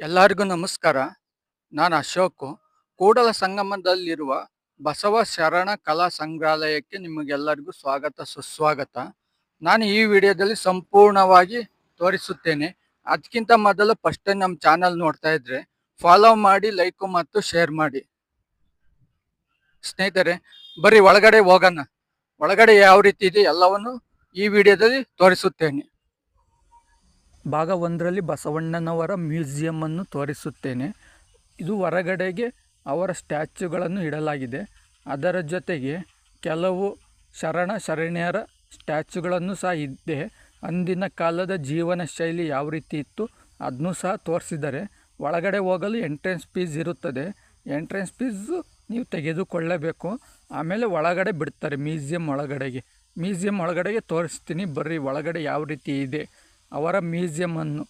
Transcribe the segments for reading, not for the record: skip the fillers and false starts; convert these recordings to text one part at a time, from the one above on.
ಎಲ್ಲರಿಗೂ ನಮಸ್ಕಾರ. ನಾನು ಅಶೋಕ್. ಕೂಡಲ ಸಂಗಮದಲ್ಲಿರುವ ಬಸವ ಶರಣ ಕಲಾ ಸಂಗ್ರಹಾಲಯಕ್ಕೆ ನಿಮಗೆಲ್ಲರಿಗೂ ಸ್ವಾಗತ ಸುಸ್ವಾಗತ. ನಾನು ಈ ವಿಡಿಯೋದಲ್ಲಿ ಸಂಪೂರ್ಣವಾಗಿ ತೋರಿಸುತ್ತೇನೆ. ಅದಕ್ಕಿಂತ ಮೊದಲು ಫಸ್ಟ್ ನಮ್ಮ ಚಾನಲ್ ನೋಡ್ತಾ ಇದ್ರೆ ಫಾಲೋ ಮಾಡಿ, ಲೈಕ್ ಮತ್ತು ಶೇರ್ ಮಾಡಿ. ಸ್ನೇಹಿತರೆ, ಬರೀ ಒಳಗಡೆ ಹೋಗೋಣ. ಒಳಗಡೆ ಯಾವ ರೀತಿ ಇದೆ ಎಲ್ಲವನ್ನು ಈ ವಿಡಿಯೋದಲ್ಲಿ ತೋರಿಸುತ್ತೇನೆ. ಭಾಗ 1ರಲ್ಲಿ ಬಸವಣ್ಣನವರ ಮ್ಯೂಸಿಯಂ ಅನ್ನು ತೋರಿಸುತ್ತೇನೆ. ಇದು ಹೊರಗಡೆಗೆ ಅವರ ಸ್ಟ್ಯಾಚ್ಯುಗಳನ್ನು ಇಡಲಾಗಿದೆ. ಅದರ ಜೊತೆಗೆ ಕೆಲವು ಶರಣ್ಯರ ಸ್ಟ್ಯಾಚ್ಯುಗಳನ್ನು ಸಹ ಇದೆ. ಅಂದಿನ ಕಾಲದ ಜೀವನ ಶೈಲಿ ಯಾವ ರೀತಿ ಇತ್ತು ಅದನ್ನು ಸಹ ತೋರಿಸಿದ್ದಾರೆ. ಒಳಗಡೆ ಹೋಗಲು ಎಂಟ್ರೆನ್ಸ್ ಫೀಸ್ ಇರುತ್ತದೆ. ಎಂಟ್ರೆನ್ಸ್ ಫೀಸು ನೀವು ತೆಗೆದುಕೊಳ್ಳಬೇಕು. ಆಮೇಲೆ ಒಳಗಡೆ ಬಿಡ್ತಾರೆ ಮ್ಯೂಸಿಯಂ ಒಳಗಡೆಗೆ ತೋರಿಸ್ತೀನಿ. ಬರ್ರಿ ಒಳಗಡೆ ಯಾವ ರೀತಿ ಇದೆ ಅವರ ಮ್ಯೂಸಿಯಮನ್ನು.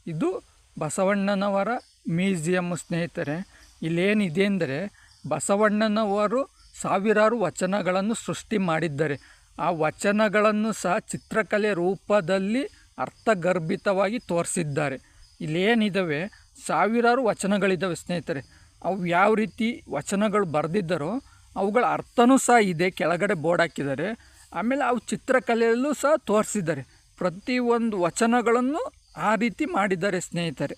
ಇದು ಬಸವಣ್ಣನವರ ಮ್ಯೂಸಿಯಮ್ ಸ್ನೇಹಿತರೆ. ಇಲ್ಲೇನಿದೆ ಅಂದರೆ ಬಸವಣ್ಣನವರು ಸಾವಿರಾರು ವಚನಗಳನ್ನು ಸೃಷ್ಟಿ ಮಾಡಿದ್ದಾರೆ. ಆ ವಚನಗಳನ್ನು ಸಹ ಚಿತ್ರಕಲೆ ರೂಪದಲ್ಲಿ ಅರ್ಥಗರ್ಭಿತವಾಗಿ ತೋರಿಸಿದ್ದಾರೆ. ಇಲ್ಲೇನಿದ್ದಾವೆ ಸಾವಿರಾರು ವಚನಗಳಿದ್ದಾವೆ ಸ್ನೇಹಿತರೆ. ಅವು ಯಾವ ರೀತಿ ವಚನಗಳು ಬರೆದಿದ್ದಾರೋ ಅವುಗಳ ಅರ್ಥನೂ ಸಹ ಇದೆ. ಕೆಳಗಡೆ ಬೋರ್ಡ್ ಹಾಕಿದ್ದಾರೆ. ಆಮೇಲೆ ಅವು ಚಿತ್ರಕಲೆಯಲ್ಲೂ ಸಹ ತೋರಿಸಿದ್ದಾರೆ. ಪ್ರತಿಯೊಂದು ವಚನಗಳನ್ನು ಆ ರೀತಿ ಮಾಡಿದ್ದಾರೆ ಸ್ನೇಹಿತರೆ.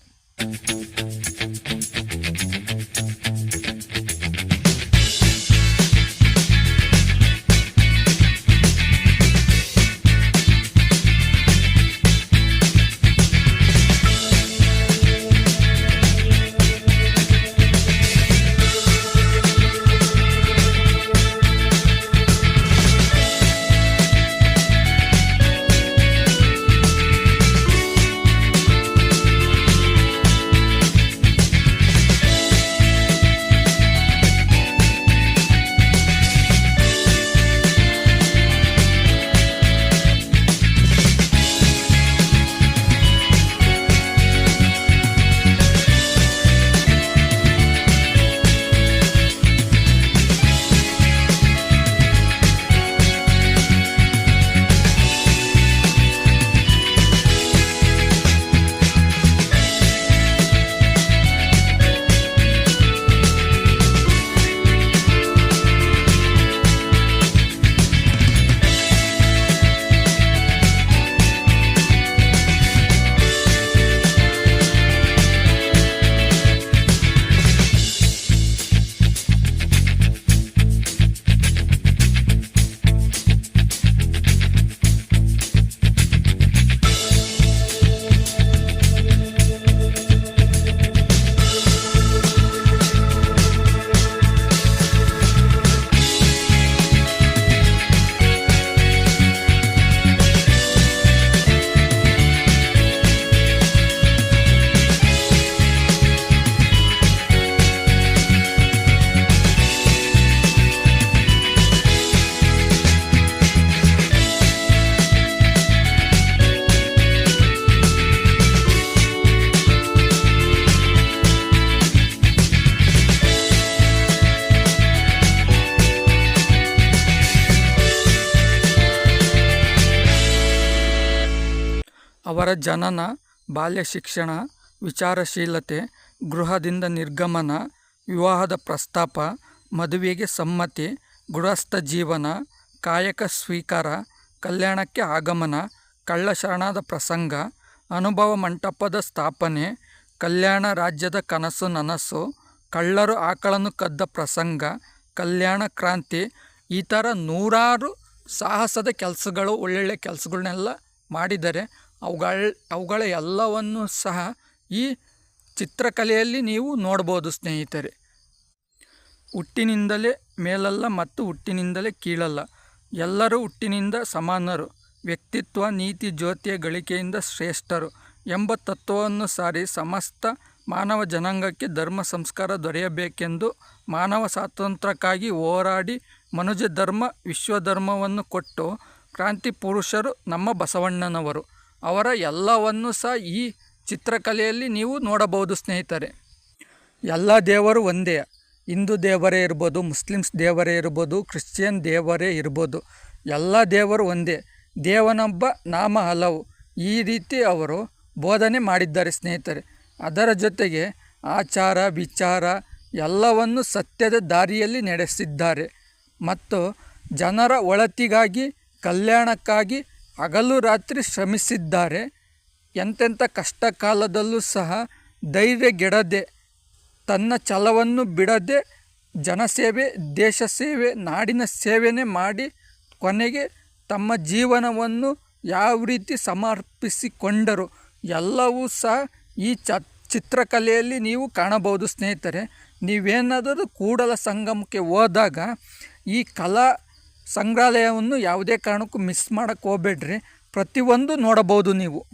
ಅವರ ಜನನ, ಬಾಲ್ಯ ಶಿಕ್ಷಣ, ವಿಚಾರಶೀಲತೆ, ಗೃಹದಿಂದ ನಿರ್ಗಮನ, ವಿವಾಹದ ಪ್ರಸ್ತಾಪ, ಮದುವೆಗೆ ಸಮ್ಮತಿ, ಗೃಹಸ್ಥ ಜೀವನ, ಕಾಯಕ ಸ್ವೀಕಾರ, ಕಲ್ಯಾಣಕ್ಕೆ ಆಗಮನ, ಕಳ್ಳ ಶರಣಾದ ಪ್ರಸಂಗ, ಅನುಭವ ಮಂಟಪದ ಸ್ಥಾಪನೆ, ಕಲ್ಯಾಣ ರಾಜ್ಯದ ಕನಸು ನನಸು, ಕಳ್ಳರು ಆಕಳನ್ನು ಕದ್ದ ಪ್ರಸಂಗ, ಕಲ್ಯಾಣ ಕ್ರಾಂತಿ, ಈ ಥರ ನೂರಾರು ಸಾಹಸದ ಕೆಲಸಗಳು, ಒಳ್ಳೊಳ್ಳೆ ಕೆಲಸಗಳನ್ನೆಲ್ಲ ಮಾಡಿದ್ದಾರೆ. ಅವುಗಳ ಎಲ್ಲವನ್ನು ಸಹ ಈ ಚಿತ್ರಕಲೆಯಲ್ಲಿ ನೀವು ನೋಡ್ಬೋದು ಸ್ನೇಹಿತರೆ. ಹುಟ್ಟಿನಿಂದಲೇ ಮೇಲಲ್ಲ ಮತ್ತು ಹುಟ್ಟಿನಿಂದಲೇ ಕೀಳಲ್ಲ, ಎಲ್ಲರೂ ಹುಟ್ಟಿನಿಂದ ಸಮಾನರು, ವ್ಯಕ್ತಿತ್ವ ನೀತಿ ಜ್ಯೋತಿಯ ಗಳಿಕೆಯಿಂದ ಶ್ರೇಷ್ಠರು ಎಂಬ ತತ್ವವನ್ನು ಸಾರಿ ಸಮಸ್ತ ಮಾನವ ಜನಾಂಗಕ್ಕೆ ಧರ್ಮ ಸಂಸ್ಕಾರ ದೊರೆಯಬೇಕೆಂದು ಮಾನವ ಸ್ವಾತಂತ್ರ್ಯಕ್ಕಾಗಿ ಹೋರಾಡಿ ಮನುಜ ಧರ್ಮ ವಿಶ್ವಧರ್ಮವನ್ನು ಕೊಟ್ಟು ಕ್ರಾಂತಿ ಪುರುಷರು ನಮ್ಮ ಬಸವಣ್ಣನವರು. ಅವರ ಎಲ್ಲವನ್ನೂ ಸಹ ಈ ಚಿತ್ರಕಲೆಯಲ್ಲಿ ನೀವು ನೋಡಬಹುದು ಸ್ನೇಹಿತರೆ. ಎಲ್ಲ ದೇವರು ಒಂದೇ. ಹಿಂದೂ ದೇವರೇ ಇರ್ಬೋದು, ಮುಸ್ಲಿಮ್ಸ್ ದೇವರೇ ಇರ್ಬೋದು, ಕ್ರಿಶ್ಚಿಯನ್ ದೇವರೇ ಇರ್ಬೋದು, ಎಲ್ಲ ದೇವರು ಒಂದೇ. ದೇವನೊಬ್ಬ ನಾಮ ಹಲವು. ಈ ರೀತಿ ಅವರು ಬೋಧನೆ ಮಾಡಿದ್ದಾರೆ ಸ್ನೇಹಿತರೆ. ಅದರ ಜೊತೆಗೆ ಆಚಾರ ವಿಚಾರ ಎಲ್ಲವನ್ನು ಸತ್ಯದ ದಾರಿಯಲ್ಲಿ ನಡೆಸಿದ್ದಾರೆ ಮತ್ತು ಜನರ ಒಳಿತಿಗಾಗಿ ಕಲ್ಯಾಣಕ್ಕಾಗಿ ಹಗಲು ರಾತ್ರಿ ಶ್ರಮಿಸಿದ್ದಾರೆ. ಎಂತೆಂಥ ಕಷ್ಟ ಕಾಲದಲ್ಲೂ ಸಹ ಧೈರ್ಯಗೆಡದೆ ತನ್ನ ಛಲವನ್ನು ಬಿಡದೆ ಜನಸೇವೆ, ದೇಶ ಸೇವೆ, ನಾಡಿನ ಸೇವೆನೇ ಮಾಡಿ ಕೊನೆಗೆ ತಮ್ಮ ಜೀವನವನ್ನು ಯಾವ ರೀತಿ ಸಮರ್ಪಿಸಿಕೊಂಡರು ಎಲ್ಲವೂ ಸಹ ಈ ಚಿತ್ರಕಲೆಯಲ್ಲಿ ನೀವು ಕಾಣಬಹುದು ಸ್ನೇಹಿತರೆ. ನೀವೇನಾದರೂ ಕೂಡಲ ಸಂಗಮಕ್ಕೆ ಹೋದಾಗ ಈ ಕಲಾ ಸಂಗ್ರಹಾಲಯವನ್ನು ಯಾವುದೇ ಕಾರಣಕ್ಕೂ ಮಿಸ್ ಮಾಡೋಕ್ಕೆ ಹೋಗಬೇಡ್ರಿ. ಪ್ರತಿಯೊಂದು ನೋಡಬಹುದು ನೀವು.